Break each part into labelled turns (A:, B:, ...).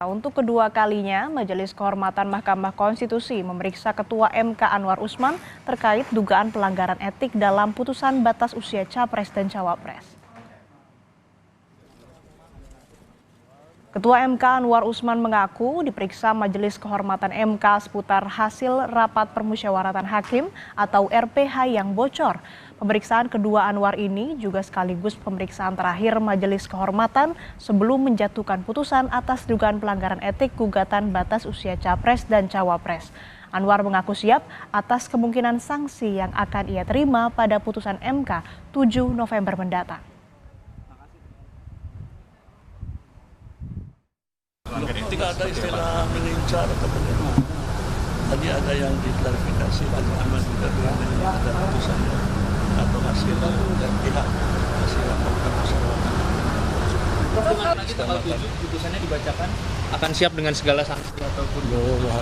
A: Untuk kedua kalinya, Majelis Kehormatan Mahkamah Konstitusi memeriksa Ketua MK Anwar Usman terkait dugaan pelanggaran etik dalam putusan batas usia Capres dan Cawapres. Ketua MK Anwar Usman mengaku diperiksa Majelis Kehormatan MK seputar hasil rapat permusyawaratan hakim atau RPH yang bocor. Pemeriksaan kedua Anwar ini juga sekaligus pemeriksaan terakhir Majelis Kehormatan sebelum menjatuhkan putusan atas dugaan pelanggaran etik gugatan batas usia Capres dan Cawapres. Anwar mengaku siap atas kemungkinan sanksi yang akan ia terima pada putusan MK 7 November mendatang.
B: Tidak ada istilah mengincar atau bagaimana. Tadi ada yang diklarifikasi dan aman juga dengan ada putusannya atau hasil dan pihak hasil laporan
C: Nanti tanggal 7 putusannya dibacakan akan siap dengan segala sanksi ataupun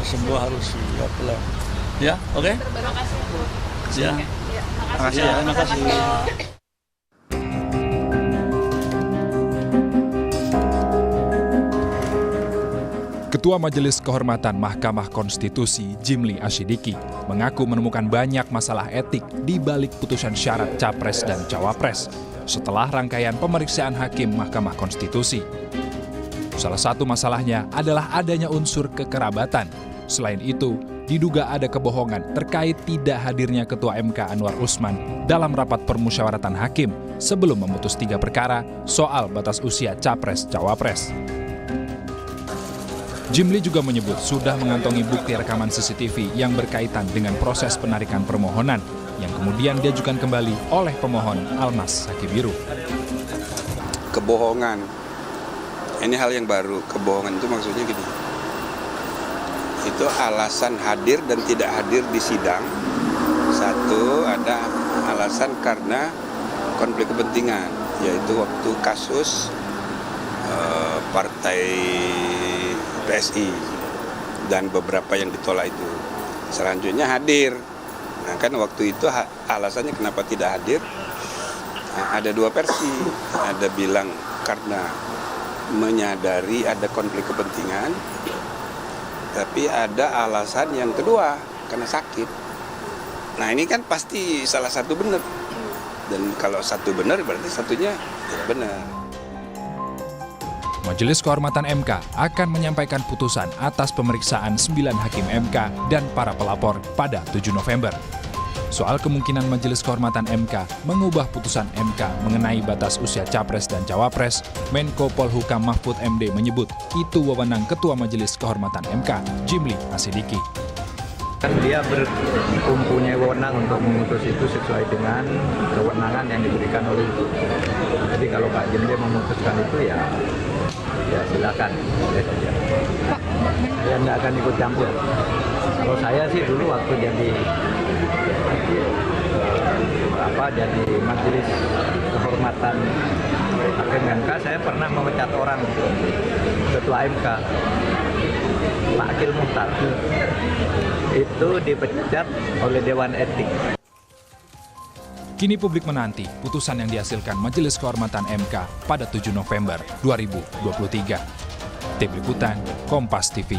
B: semua harus siap lah. Ya, oke?
C: Terima kasih.
B: Ya. Terima kasih.
D: Ketua Majelis Kehormatan Mahkamah Konstitusi Jimli Asyidiki mengaku menemukan banyak masalah etik di balik putusan syarat Capres dan Cawapres setelah rangkaian pemeriksaan hakim Mahkamah Konstitusi. Salah satu masalahnya adalah adanya unsur kekerabatan. Selain itu, diduga ada kebohongan terkait tidak hadirnya Ketua MK Anwar Usman dalam rapat permusyawaratan hakim sebelum memutus 3 perkara soal batas usia Capres-Cawapres. Jimli juga menyebut sudah mengantongi bukti rekaman CCTV yang berkaitan dengan proses penarikan permohonan yang kemudian diajukan kembali oleh pemohon Almas Sakibiru.
E: Kebohongan, ini hal yang baru. Kebohongan itu maksudnya gini, itu alasan hadir dan tidak hadir di sidang. Satu, ada alasan karena konflik kepentingan, yaitu waktu kasus partai PSI dan beberapa yang ditolak itu. Selanjutnya hadir. Nah kan waktu itu alasannya kenapa tidak hadir, ada 2 versi. Ada bilang karena menyadari ada konflik kepentingan, tapi ada alasan yang kedua karena sakit. Nah ini kan pasti salah satu benar. Dan kalau satu benar berarti satunya tidak benar.
D: Majelis Kehormatan MK akan menyampaikan putusan atas pemeriksaan 9 hakim MK dan para pelapor pada 7 November. Soal kemungkinan Majelis Kehormatan MK mengubah putusan MK mengenai batas usia Capres dan Cawapres, Menko Polhukam Mahfud MD menyebut itu wewenang Ketua Majelis Kehormatan MK, Jimli Asyidiki.
F: Dia mempunyai wewenang untuk memutus itu sesuai dengan kewenangan yang diberikan oleh itu. Jadi kalau Pak Jimli memutuskan itu ya silakan. Saya tidak akan ikut campur. Kalau saya sih dulu waktu jadi Majelis Kehormatan Hakim MK, saya pernah memecat orang Ketua MK, Pak Akil Muhtar. Itu dipecat oleh Dewan Etik.
D: Kini publik menanti putusan yang dihasilkan Majelis Kehormatan MK pada 7 November 2023. Tim Liputan, Kompas TV.